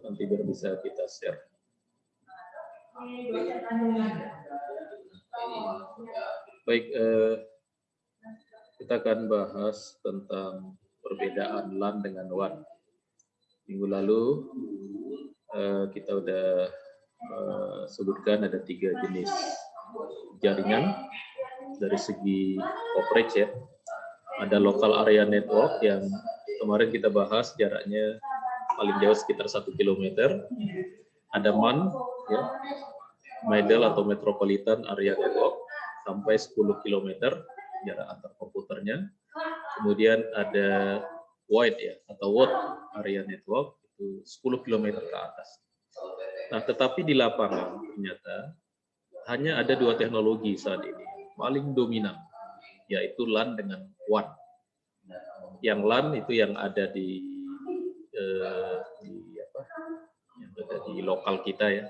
nanti biar bisa kita share. Baik, kita akan bahas tentang perbedaan LAN dengan WAN. Minggu lalu kita udah sebutkan ada 3 jenis jaringan dari segi coverage ya. Ada local area network yang kemarin kita bahas jaraknya paling jauh sekitar 1 km. Ada MAN ya, Middle atau Metropolitan Area Network sampai 10 km jarak antar komputernya. Kemudian ada wide ya atau wide area network itu 10 km ke atas. Nah, tetapi di lapangan ternyata hanya ada 2 teknologi saat ini paling dominan, yaitu LAN dengan WAN. Yang LAN itu yang ada di lokal kita ya,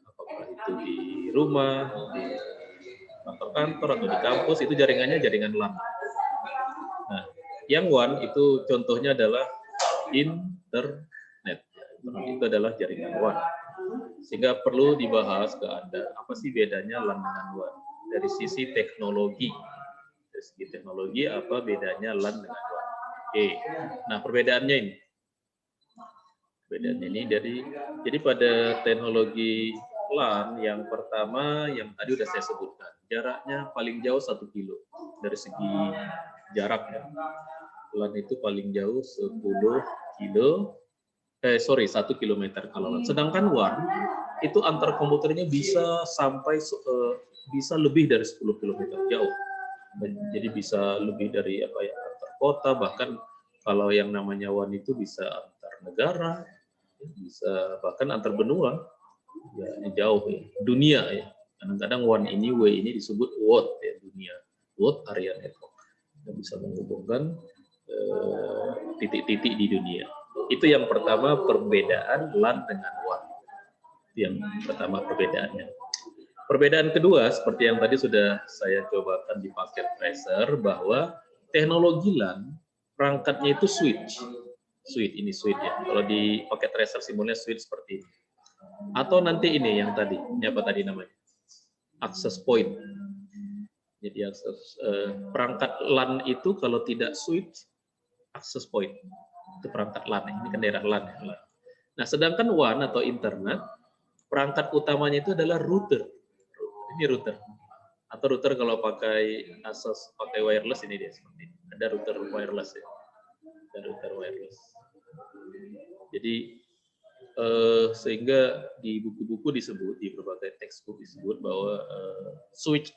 apakah itu di rumah, di kantor-kantor atau di kampus, itu jaringannya jaringan LAN. Nah, yang WAN itu contohnya adalah internet. Itu adalah jaringan WAN. Sehingga perlu dibahas ke Anda, apa sih bedanya LAN dengan WAN? Dari sisi teknologi. Dari segi teknologi, apa bedanya LAN dengan WAN? Oke. Nah, perbedaannya ini. Perbedaannya ini jadi pada teknologi LAN yang pertama yang tadi sudah saya sebutkan, jaraknya paling jauh 1 kilo dari segi jarak ya. LAN itu paling jauh 10 kilo, 1 kilometer kalau LAN. Sedangkan WAN itu antar komputernya bisa sampai bisa lebih dari 10 km jauh. Jadi bisa lebih dari antar kota, bahkan kalau yang namanya WAN itu bisa antar negara, bisa bahkan antar benua. Ya, jauh ya. Dunia ya. Kadang-kadang WAN ini, W ini disebut world ya, dunia. World area network. Yang bisa menghubungkan titik-titik di dunia. Itu yang pertama perbedaan LAN dengan WAN. Yang pertama perbedaannya. Perbedaan kedua seperti yang tadi sudah saya cobakan di paket tracer, bahwa teknologi LAN perangkatnya itu switch. Switch ya. Kalau di paket tracer simbolnya switch seperti ini. Atau nanti ini yang tadi, ini apa tadi namanya? Access point. Jadi perangkat LAN itu kalau tidak switch, access point. Itu perangkat LAN, ini kan daerah LAN ya. Nah, sedangkan WAN atau internet, perangkat utamanya itu adalah router. Ini router. Atau router kalau pakai Asus, pakai wireless ini dia seperti ini. Ada router wireless ya. Ada router wireless. Jadi sehingga di buku-buku disebut, di berbagai textbook disebut bahwa switch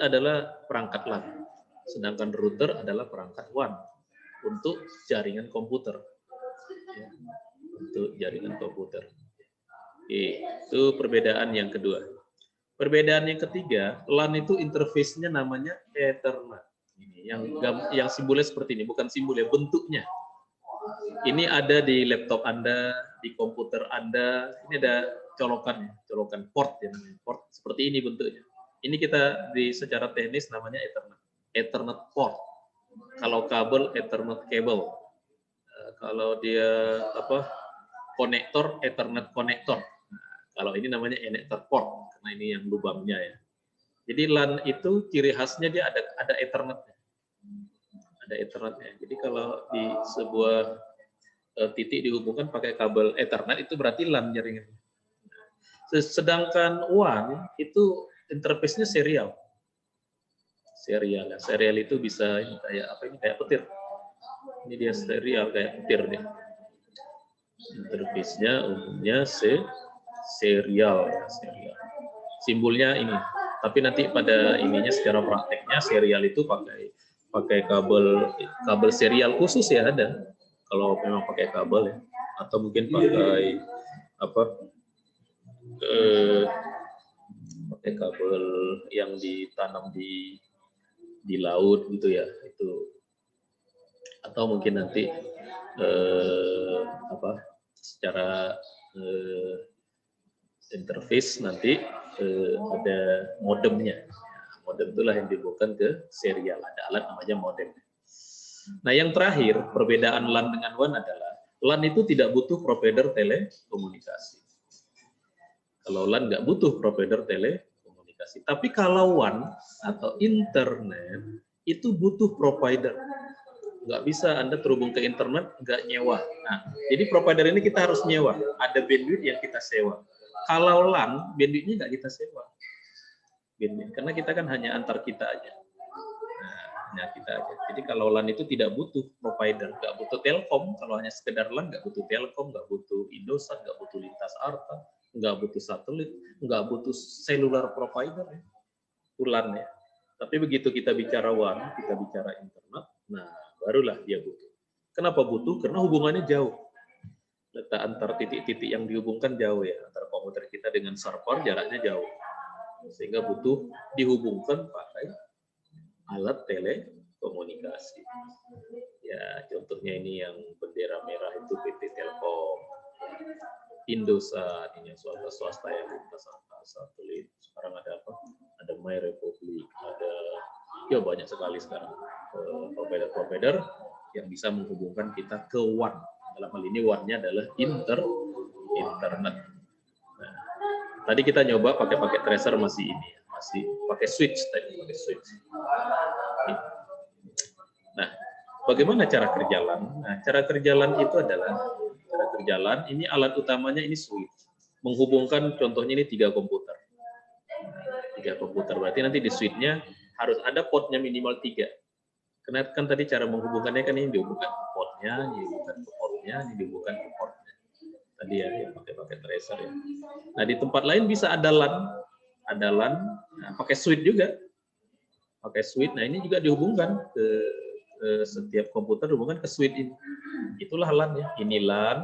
adalah perangkat LAN, sedangkan router adalah perangkat WAN untuk jaringan komputer. Ya, untuk jaringan komputer. Oke, itu perbedaan yang kedua. Perbedaan yang ketiga, LAN itu interface-nya namanya Ethernet. Ini yang simbolnya seperti ini, bukan simbol ya, bentuknya. Ini ada di laptop Anda, di komputer Anda, ini ada colokan port ya, port seperti ini bentuknya. Ini kita secara teknis namanya Ethernet port. Kalau kabel Ethernet cable. Kalau dia konektor Ethernet konektor. Kalau ini namanya Ethernet port karena ini yang lubangnya ya. Jadi LAN itu ciri khasnya dia ada Ethernetnya. Ada Ethernetnya. Jadi kalau di sebuah titik dihubungkan pakai kabel Ethernet itu berarti LAN jaringan. Sedangkan WAN itu interface-nya serial. Serial itu bisa kayak petir. Ini dia serial kayak petir nih. Interface-nya umumnya serial. Simbolnya ini. Tapi nanti pada ininya secara prakteknya serial itu pakai kabel serial khusus ya ada. Kalau memang pakai kabel ya, atau mungkin pakai pakai kabel yang ditanam di laut gitu ya, itu. Atau mungkin nanti secara interface nanti ada modemnya. Modem itulah yang dihubungkan ke serial, ada alat namanya modem. Nah, yang terakhir perbedaan LAN dengan WAN adalah LAN itu tidak butuh provider telekomunikasi. Kalau LAN nggak butuh provider telekomunikasi. Tapi kalau WAN atau internet itu butuh provider. Nggak bisa Anda terhubung ke internet nggak nyewa. Nah, jadi provider ini kita harus nyewa. Ada bandwidth yang kita sewa. Kalau LAN, bandwidth-nya nggak kita sewa. Bandwidth. Karena kita kan hanya antar kita aja. Nah, hanya kita aja. Jadi kalau LAN itu tidak butuh provider, nggak butuh Telkom. Kalau hanya sekedar LAN, nggak butuh Telkom, nggak butuh Indosat, nggak butuh Lintas Arta, nggak butuh satelit, nggak butuh cellular provider, ya. LAN ya. Tapi begitu kita bicara WAN, kita bicara internet, nah barulah dia butuh. Kenapa butuh? Karena hubungannya jauh. Letak antar titik-titik yang dihubungkan jauh ya, antara komputer kita dengan server jaraknya jauh. Sehingga butuh dihubungkan pakai alat telekomunikasi. Ya, contohnya ini yang bendera merah itu PT Telkom, Indosat, ini yang swasta yang lintas satelit. Sekarang ada apa? Ada My Republic, ada ya banyak sekali sekarang provider-provider yang bisa menghubungkan kita ke WAN. Dalam hal ini WAN-nya adalah internet. Nah, tadi kita nyoba pakai paket tracer masih pakai switch tadi, pakai switch. Nah, bagaimana cara kerja LAN? Nah, cara kerja LAN itu adalah cara kerja LAN ini alat utamanya ini switch. Menghubungkan contohnya ini 3 komputer. 3 komputer berarti nanti di switch-nya harus ada portnya minimal 3. Karena kan tadi cara menghubungkannya kan ini dihubungkan ke portnya, ini dihubungkan ke portnya, ini dihubungkan ke portnya. Tadi ya, yang pakai tracer ya. Nah, di tempat lain bisa ada LAN, nah, pakai switch juga. Pakai switch, nah ini juga dihubungkan ke setiap komputer dihubungkan ke switch ini. Itulah LAN ya. Ini LAN,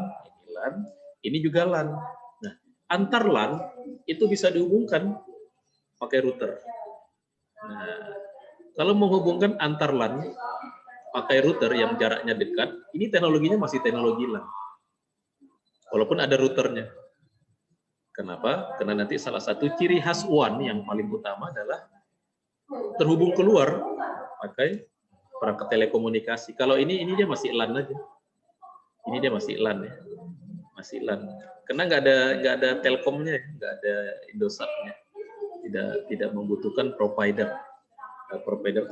ini juga LAN. Nah, antar LAN itu bisa dihubungkan pakai router. Nah, kalau menghubungkan antar LAN pakai router yang jaraknya dekat, ini teknologinya masih teknologi LAN. Walaupun ada routernya. Kenapa? Karena nanti salah satu ciri khas WAN yang paling utama adalah terhubung keluar pakai perangkat telekomunikasi. Kalau ini dia masih LAN aja. Ini dia masih LAN ya. Masih LAN. Karena nggak ada Telkomnya, nggak ada Indosatnya. Tidak membutuhkan provider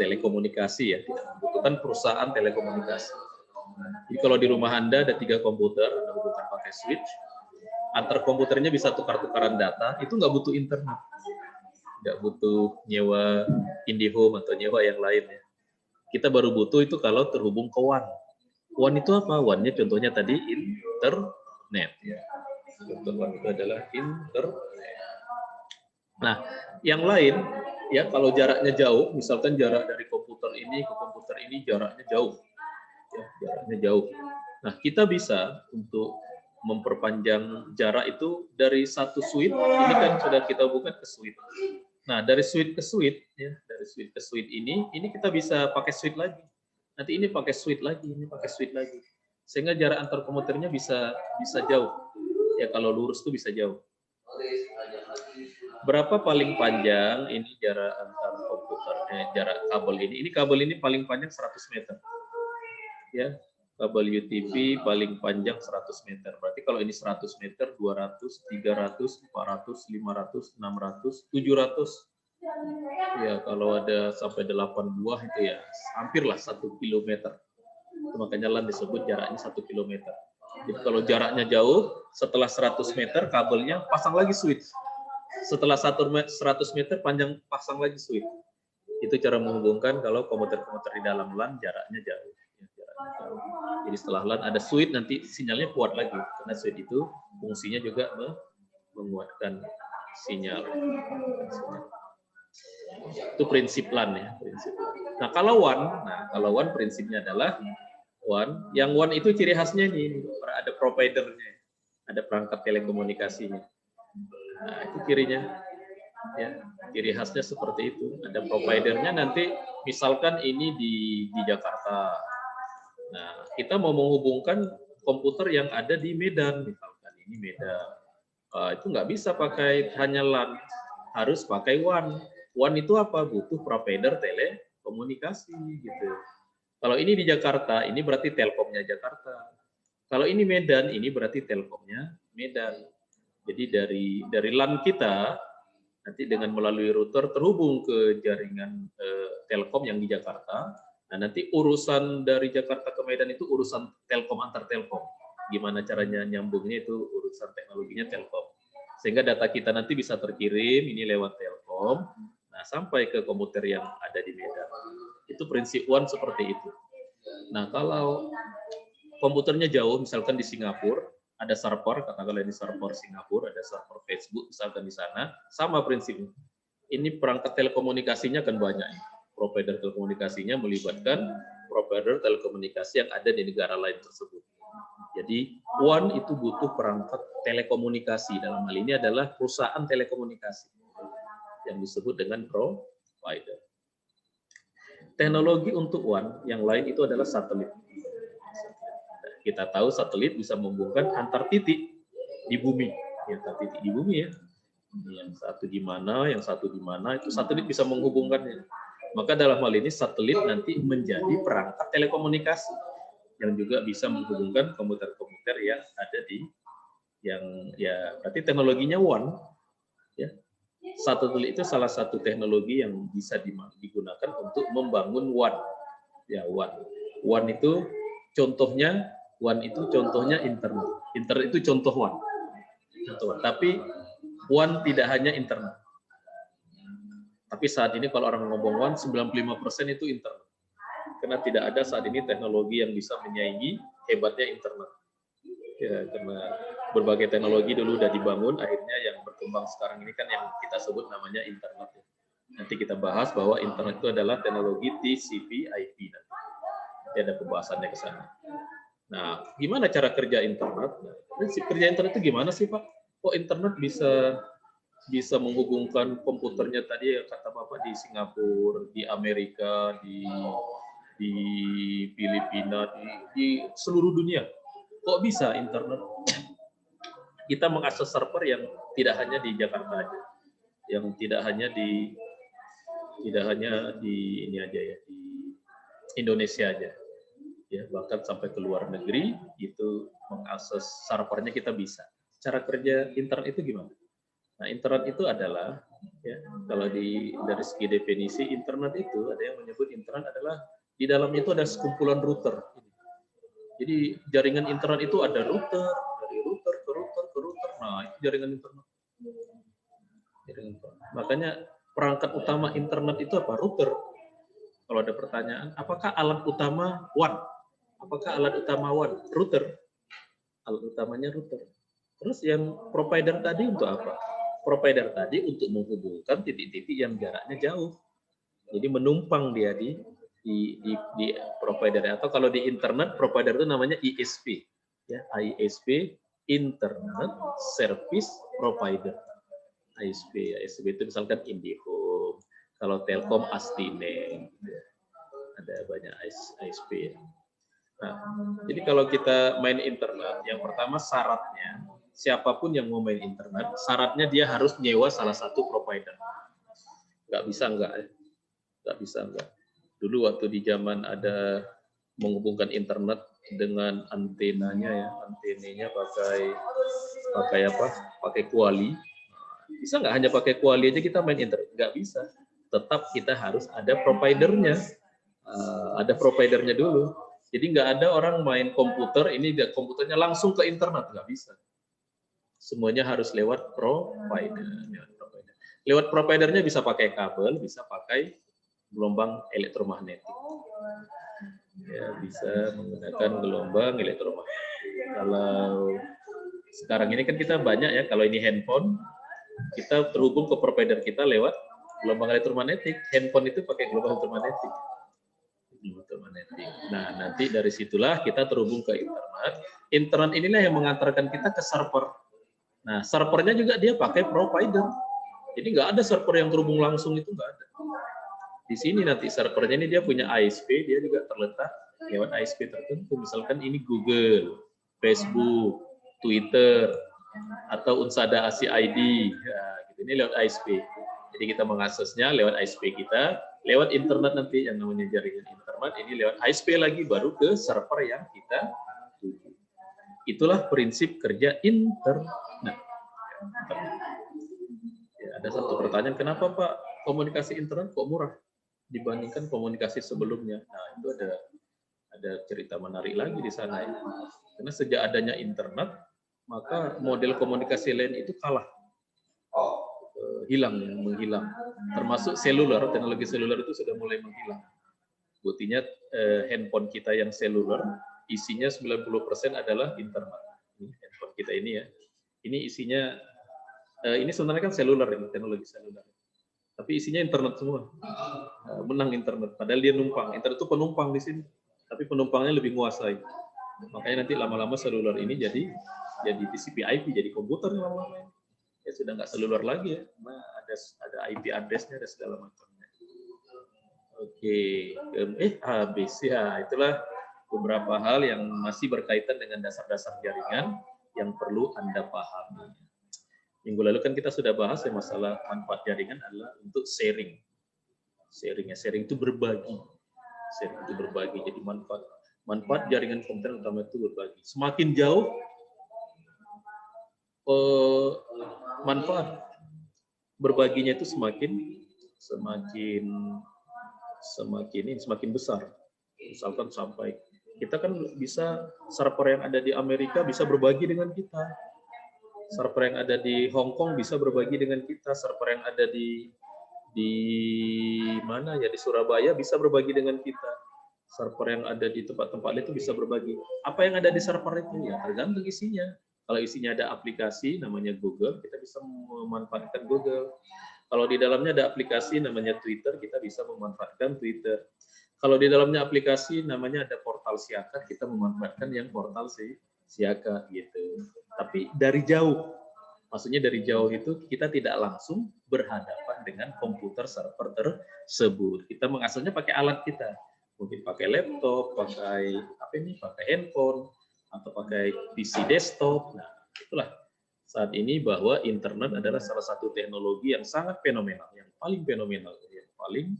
telekomunikasi ya, tidak membutuhkan perusahaan telekomunikasi. Jadi kalau di rumah Anda ada 3 komputer, Anda hubungkan pakai switch, antar komputernya bisa tukar-tukaran data, itu nggak butuh internet, nggak butuh nyewa IndiHome atau nyewa yang lain ya. Kita baru butuh itu kalau terhubung ke WAN. WAN itu apa? WAN-nya contohnya tadi internet ya. Contoh WAN itu adalah internet. Nah, yang lain ya kalau jaraknya jauh, misalkan jarak dari komputer ini ke komputer ini jaraknya jauh, ya, jaraknya jauh. Nah, kita bisa untuk memperpanjang jarak itu dari satu switch, ini kan sudah kita hubungkan ke switch. Nah, dari switch ke switch, ya, dari switch ke switch ini kita bisa pakai switch lagi. Nanti ini pakai switch lagi, ini pakai switch lagi, sehingga jarak antar komputernya bisa jauh. Ya, kalau lurus tuh bisa jauh. Berapa paling panjang ini jarak antar komputer, jarak kabel ini? Ini kabel ini paling panjang 100 meter. Ya, kabel UTP paling panjang 100 meter. Berarti kalau ini 100 meter, 200, 300, 400, 500, 600, 700. Ya, kalau ada sampai 8 buah itu ya hampirlah 1 kilometer. Itu makanya LAN disebut jaraknya 1 kilometer. Jadi kalau jaraknya jauh, setelah 100 meter kabelnya pasang lagi switch. Setelah 100 meter panjang pasang lagi switch. Itu cara menghubungkan kalau komputer-komputer di dalam LAN jaraknya jauh. Jadi setelah LAN ada switch, nanti sinyalnya kuat lagi. Karena switch itu fungsinya juga menguatkan sinyal. Itu prinsip LAN ya. Nah kalau WAN prinsipnya adalah WAN. Yang WAN itu ciri khasnya ini, ada providernya, ada perangkat telekomunikasinya. Nah, itu cirinya. Ya, ciri khasnya seperti itu. Ada providernya, nanti misalkan ini di Jakarta. Nah, kita mau menghubungkan komputer yang ada di Medan, misalkan ini Medan. Itu nggak bisa pakai hanya LAN, harus pakai WAN. WAN itu apa? Butuh provider telekomunikasi gitu. Kalau ini di Jakarta, ini berarti Telkomnya Jakarta. Kalau ini Medan, ini berarti Telkomnya Medan. Jadi dari LAN kita nanti dengan melalui router terhubung ke jaringan Telkom yang di Jakarta. Nah, nanti urusan dari Jakarta ke Medan itu urusan Telkom antar Telkom. Gimana caranya nyambungnya itu urusan teknologinya Telkom. Sehingga data kita nanti bisa terkirim ini lewat Telkom, nah sampai ke komputer yang ada di Medan. Itu prinsip WAN seperti itu. Nah, kalau komputernya jauh, misalkan di Singapura, ada server, katakanlah di server Singapura, ada server Facebook, misalkan di sana, sama prinsipnya. Ini perangkat telekomunikasinya kan banyak. Provider telekomunikasinya melibatkan provider telekomunikasi yang ada di negara lain tersebut. Jadi, WAN itu butuh perangkat telekomunikasi. Dalam hal ini adalah perusahaan telekomunikasi yang disebut dengan provider. Teknologi untuk WAN yang lain itu adalah satelit. Kita tahu satelit bisa menghubungkan antar titik di bumi, antar titik di bumi ya. Yang satu di mana, yang satu di mana, itu satelit bisa menghubungkannya. Maka dalam hal ini satelit nanti menjadi perangkat telekomunikasi yang juga bisa menghubungkan komputer-komputer yang ada di yang ya berarti teknologinya WAN ya. Satelit itu salah satu teknologi yang bisa digunakan untuk membangun WAN. Ya, WAN. WAN itu contohnya internet. Internet itu contoh WAN. Tapi WAN tidak hanya internet. Tapi saat ini kalau orang ngomong WAN, 95% itu internet. Karena tidak ada saat ini teknologi yang bisa menyaingi hebatnya internet. Ya, karena berbagai teknologi dulu udah dibangun, akhirnya yang berkembang sekarang ini kan yang kita sebut namanya internet. Nanti kita bahas bahwa internet itu adalah teknologi TCP/IP. Nanti ada pembahasannya ke sana. Nah, gimana cara kerja internet? Prinsip kerja internet itu gimana sih, Pak? Kok internet bisa menghubungkan komputernya tadi ya kata Bapak di Singapura, di Amerika, di Filipina, di seluruh dunia. Kok bisa internet? Kita mengakses server yang tidak hanya di Jakarta aja, yang tidak hanya di ini aja ya, di Indonesia aja. Ya, bahkan sampai ke luar negeri itu mengakses servernya kita bisa. Cara kerja internet itu gimana? Nah, internet itu adalah ya, kalau dari segi definisi internet itu ada yang menyebut internet adalah di dalamnya itu ada sekumpulan router. Jadi jaringan internet itu ada router, dari router ke router ke router. Nah, itu jaringan internet. Makanya perangkat utama internet itu apa? Router. Kalau ada pertanyaan, apakah alat utama WAN? Apakah alat utama WAN? Router. Alat utamanya router. Terus yang provider tadi untuk apa? Provider tadi untuk menghubungkan titik-titik yang jaraknya jauh. Jadi menumpang dia di provider. Atau kalau di internet, provider itu namanya ISP. Ya, ISP, Internet Service Provider. ISP itu misalkan IndiHome. Kalau Telkom Astine. Ada banyak ISP. Nah, jadi kalau kita main internet, yang pertama syaratnya, siapapun yang mau main internet, syaratnya dia harus nyewa salah satu provider. Nggak bisa enggak. Dulu waktu di zaman ada menghubungkan internet dengan antenanya ya, antenanya pakai apa? Pakai kuali. Bisa nggak hanya pakai kuali aja kita main internet? Nggak bisa. Tetap kita harus ada providernya. Ada providernya dulu. Jadi nggak ada orang main komputer, ini komputernya langsung ke internet, nggak bisa. Semuanya harus lewat provider. Lewat providernya bisa pakai kabel, bisa pakai gelombang elektromagnetik. Ya, bisa menggunakan gelombang elektromagnetik. Kalau sekarang ini kan kita banyak ya, kalau ini handphone, kita terhubung ke provider kita lewat gelombang elektromagnetik. Handphone itu pakai gelombang elektromagnetik. Nah, nanti dari situlah kita terhubung ke internet. Internet inilah yang mengantarkan kita ke server. Nah, servernya juga dia pakai provider. Jadi nggak ada server yang terhubung langsung, itu nggak ada. Di sini nanti servernya ini dia punya ISP, dia juga terletak lewat ISP tertentu. Misalkan ini Google, Facebook, Twitter, atau Unsada ASI ID. Ya, gitu. Ini lewat ISP. Jadi kita mengaksesnya lewat ISP kita, lewat internet nanti yang namanya jaringan internet, ini lewat ISP lagi baru ke server yang kita tuju. Itulah prinsip kerja internet. Ya, ada satu pertanyaan, kenapa Pak komunikasi internet kok murah dibandingkan komunikasi sebelumnya? Nah, itu ada cerita menarik lagi di sana ya. Karena sejak adanya internet, maka model komunikasi lain itu kalah, menghilang. Termasuk seluler, teknologi seluler itu sudah mulai menghilang. Buktinya handphone kita yang seluler, isinya 90% adalah internet. Ini handphone kita ini ya. Ini isinya, ini sebenarnya kan seluler, ini teknologi seluler. Tapi isinya internet semua. Menang internet, padahal dia numpang. Internet itu penumpang di sini, tapi penumpangnya lebih menguasai. Makanya nanti lama-lama seluler ini jadi TCP IP, jadi komputer lama-lama. Ya sudah nggak seluler lagi ya, nah, ada IP address-nya, ada segala macamnya. Oke, habis ya, itulah beberapa hal yang masih berkaitan dengan dasar-dasar jaringan yang perlu Anda pahami. Minggu lalu kan kita sudah bahas ya masalah manfaat jaringan adalah untuk sharing. Sharing itu berbagi. Sharing itu berbagi, jadi manfaat jaringan komputer utama itu berbagi. Semakin jauh manfaat berbaginya itu semakin besar. Misalkan sampai kita kan bisa, server yang ada di Amerika bisa berbagi dengan kita, server yang ada di Hong Kong bisa berbagi dengan kita, server yang ada di mana ya, di Surabaya bisa berbagi dengan kita, server yang ada di tempat-tempat lain itu bisa berbagi. Apa yang ada di server itu ya tergantung isinya. Kalau isinya ada aplikasi namanya Google, kita bisa memanfaatkan Google. Kalau di dalamnya ada aplikasi namanya Twitter, kita bisa memanfaatkan Twitter. Kalau di dalamnya aplikasi namanya ada portal Siaka, kita memanfaatkan yang portal Siaka gitu. Tapi dari jauh, maksudnya dari jauh itu kita tidak langsung berhadapan dengan komputer server tersebut. Kita mengaksesnya pakai alat kita, mungkin pakai laptop, pakai handphone, atau pakai PC desktop. Nah, itulah saat ini bahwa internet adalah salah satu teknologi yang sangat fenomenal, yang paling fenomenal, yang paling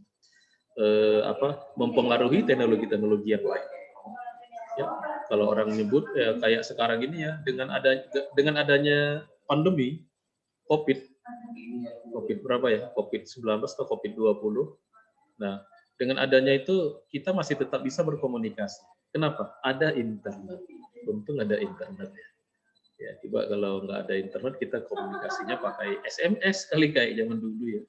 mempengaruhi teknologi-teknologi yang lain. Ya, kalau orang menyebut ya, kayak sekarang ini ya, dengan adanya pandemi COVID berapa ya? COVID-19 atau COVID-20. Nah, dengan adanya itu kita masih tetap bisa berkomunikasi. Kenapa? Ada internet. Untung ada internet ya. Ya, coba kalau nggak ada internet kita komunikasinya pakai SMS kali kayak zaman dulu ya.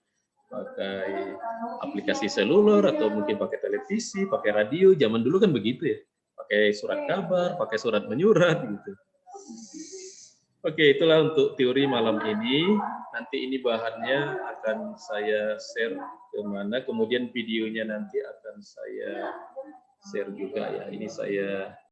Pakai aplikasi seluler atau mungkin pakai televisi, pakai radio. Zaman dulu kan begitu ya. Pakai surat kabar, pakai surat menyurat gitu. Oke, itulah untuk teori malam ini. Nanti ini bahannya akan saya share kemana, kemudian videonya nanti akan saya share juga ya. Ini saya